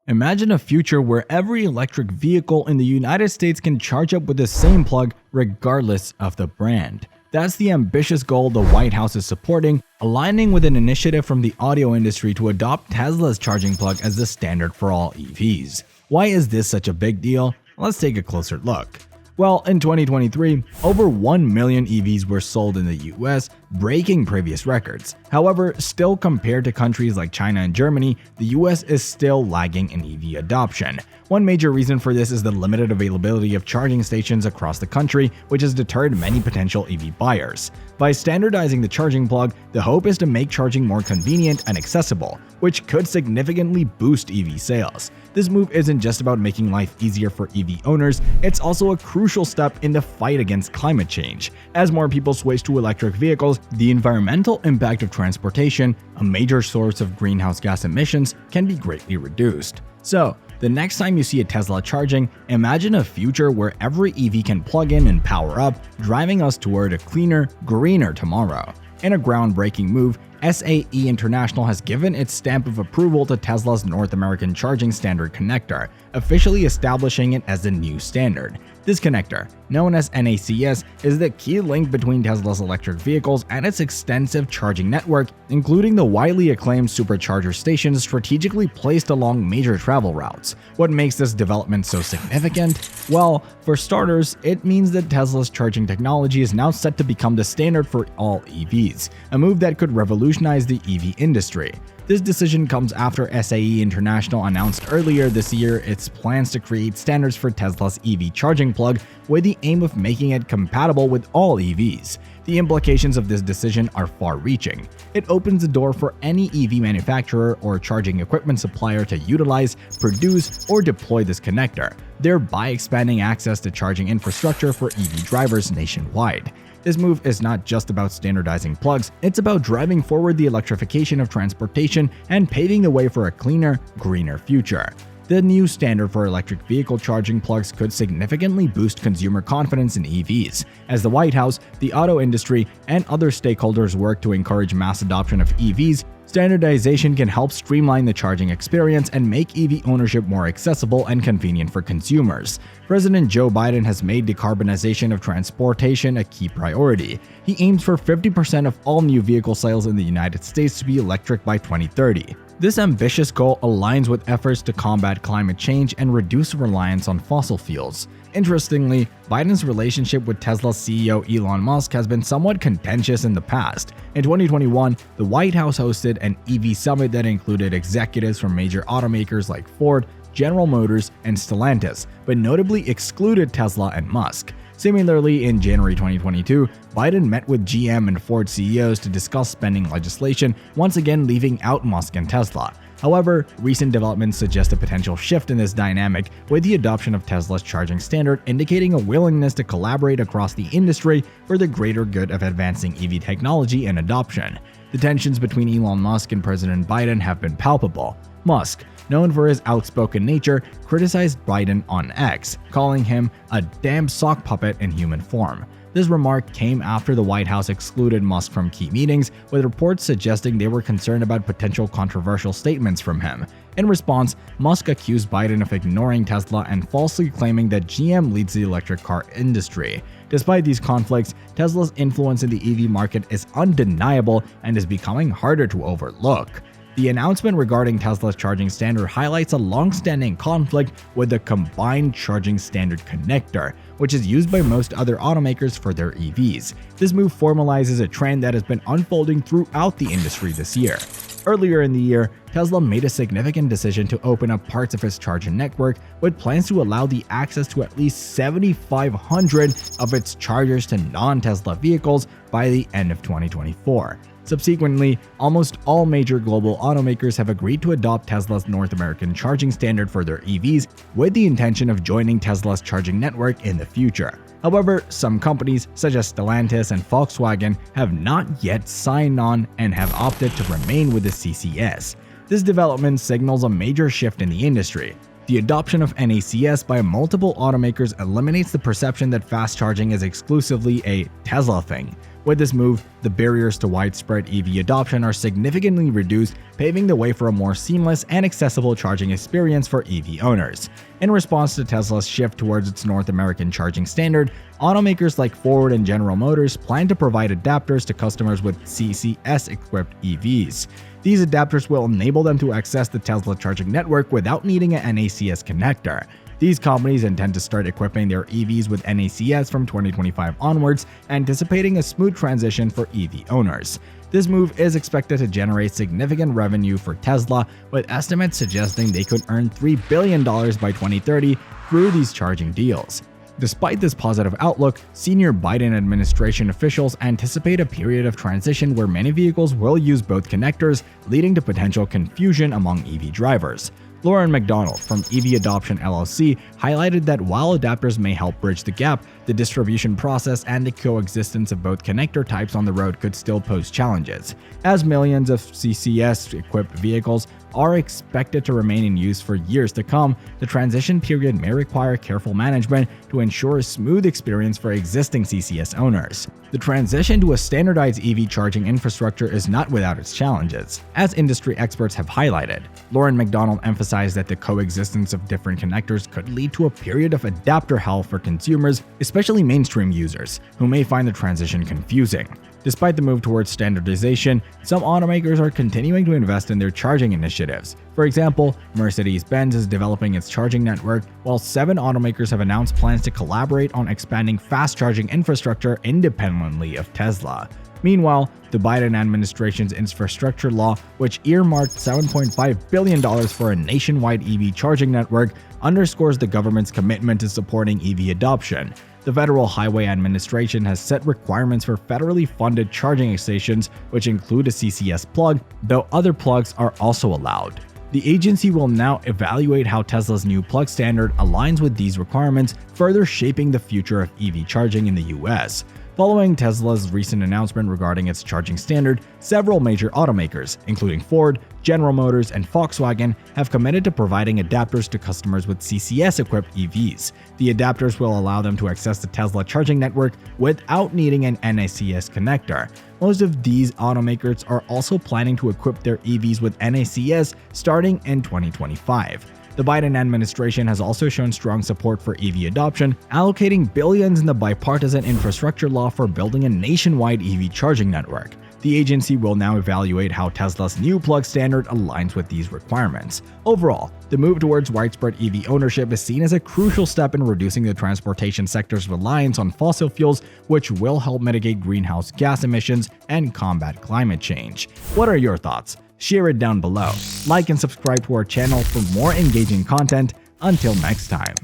Imagine a future where every electric vehicle in the United States can charge up with the same plug regardless of the brand. That's the ambitious goal the White House is supporting, aligning with an initiative from the audio industry to adopt Tesla's charging plug as the standard for all EVs. Why is this such a big deal? Let's take a closer look. Well, in 2023, over 1 million EVs were sold in the US, breaking previous records. However, still compared to countries like China and Germany, the US is still lagging in EV adoption. One major reason for this is the limited availability of charging stations across the country, which has deterred many potential EV buyers. By standardizing the charging plug, the hope is to make charging more convenient and accessible, which could significantly boost EV sales. This move isn't just about making life easier for EV owners, it's also a crucial step in the fight against climate change. As more people switch to electric vehicles, the environmental impact of transportation, a major source of greenhouse gas emissions, can be greatly reduced. So, the next time you see a Tesla charging, imagine a future where every EV can plug in and power up, driving us toward a cleaner, greener tomorrow. In a groundbreaking move, SAE International has given its stamp of approval to Tesla's North American Charging Standard connector, officially establishing it as the new standard. This connector, known as NACS, is the key link between Tesla's electric vehicles and its extensive charging network, including the widely acclaimed supercharger stations strategically placed along major travel routes. What makes this development so significant? Well, for starters, it means that Tesla's charging technology is now set to become the standard for all EVs, a move that could revolutionize the EV industry. This decision comes after SAE International announced earlier this year its plans to create standards for Tesla's EV charging plug with the aim of making it compatible with all EVs. The implications of this decision are far-reaching. It opens the door for any EV manufacturer or charging equipment supplier to utilize, produce, or deploy this connector, thereby expanding access to charging infrastructure for EV drivers nationwide. This move is not just about standardizing plugs, it's about driving forward the electrification of transportation and paving the way for a cleaner, greener future. The new standard for electric vehicle charging plugs could significantly boost consumer confidence in EVs. As the White House, the auto industry, and other stakeholders work to encourage mass adoption of EVs, standardization can help streamline the charging experience and make EV ownership more accessible and convenient for consumers. President Joe Biden has made decarbonization of transportation a key priority. He aims for 50% of all new vehicle sales in the United States to be electric by 2030. This ambitious goal aligns with efforts to combat climate change and reduce reliance on fossil fuels. Interestingly, Biden's relationship with Tesla's CEO Elon Musk has been somewhat contentious in the past. In 2021, the White House hosted an EV summit that included executives from major automakers like Ford, General Motors, and Stellantis, but notably excluded Tesla and Musk. Similarly, in January 2022, Biden met with GM and Ford CEOs to discuss spending legislation, once again leaving out Musk and Tesla. However, recent developments suggest a potential shift in this dynamic, with the adoption of Tesla's charging standard indicating a willingness to collaborate across the industry for the greater good of advancing EV technology and adoption. The tensions between Elon Musk and President Biden have been palpable. Musk, known for his outspoken nature, criticized Biden on X, calling him a damn sock puppet in human form. This remark came after the White House excluded Musk from key meetings, with reports suggesting they were concerned about potential controversial statements from him. In response, Musk accused Biden of ignoring Tesla and falsely claiming that GM leads the electric car industry. Despite these conflicts, Tesla's influence in the EV market is undeniable and is becoming harder to overlook. The announcement regarding Tesla's charging standard highlights a long-standing conflict with the combined charging standard connector, which is used by most other automakers for their EVs. This move formalizes a trend that has been unfolding throughout the industry this year. Earlier in the year, Tesla made a significant decision to open up parts of its charging network, with plans to allow the access to at least 7,500 of its chargers to non-Tesla vehicles by the end of 2024. Subsequently, almost all major global automakers have agreed to adopt Tesla's North American charging standard for their EVs, with the intention of joining Tesla's charging network in the future. However, some companies, such as Stellantis and Volkswagen, have not yet signed on and have opted to remain with the CCS. This development signals a major shift in the industry. The adoption of NACS by multiple automakers eliminates the perception that fast charging is exclusively a Tesla thing. With this move, the barriers to widespread EV adoption are significantly reduced, paving the way for a more seamless and accessible charging experience for EV owners. In response to Tesla's shift towards its North American charging standard, automakers like Ford and General Motors plan to provide adapters to customers with CCS-equipped EVs. These adapters will enable them to access the Tesla charging network without needing an NACS connector. These companies intend to start equipping their EVs with NACS from 2025 onwards, anticipating a smooth transition for EV owners. This move is expected to generate significant revenue for Tesla, with estimates suggesting they could earn $3 billion by 2030 through these charging deals. Despite this positive outlook, senior Biden administration officials anticipate a period of transition where many vehicles will use both connectors, leading to potential confusion among EV drivers. Lauren McDonald from EV Adoption LLC highlighted that while adapters may help bridge the gap, the distribution process and the coexistence of both connector types on the road could still pose challenges. As millions of CCS-equipped vehicles are expected to remain in use for years to come, the transition period may require careful management to ensure a smooth experience for existing CCS owners. The transition to a standardized EV charging infrastructure is not without its challenges, as industry experts have highlighted. Lauren McDonald emphasized that the coexistence of different connectors could lead to a period of adapter hell for consumers, especially mainstream users, who may find the transition confusing. Despite the move towards standardization, some automakers are continuing to invest in their charging initiatives. For example, Mercedes-Benz is developing its charging network, while 7 automakers have announced plans to collaborate on expanding fast charging infrastructure independently of Tesla. Meanwhile, the Biden administration's infrastructure law, which earmarked $7.5 billion for a nationwide EV charging network, underscores the government's commitment to supporting EV adoption. The Federal Highway Administration has set requirements for federally funded charging stations, which include a CCS plug, though other plugs are also allowed. The agency will now evaluate how Tesla's new plug standard aligns with these requirements, further shaping the future of EV charging in the US. Following Tesla's recent announcement regarding its charging standard, several major automakers, including Ford, General Motors, and Volkswagen, have committed to providing adapters to customers with CCS-equipped EVs. The adapters will allow them to access the Tesla charging network without needing an NACS connector. Most of these automakers are also planning to equip their EVs with NACS starting in 2025. The Biden administration has also shown strong support for EV adoption, allocating billions in the bipartisan infrastructure law for building a nationwide EV charging network. The agency will now evaluate how Tesla's new plug standard aligns with these requirements. Overall, the move towards widespread EV ownership is seen as a crucial step in reducing the transportation sector's reliance on fossil fuels, which will help mitigate greenhouse gas emissions and combat climate change. What are your thoughts? Share it down below. Like and subscribe to our channel for more engaging content. Until next time.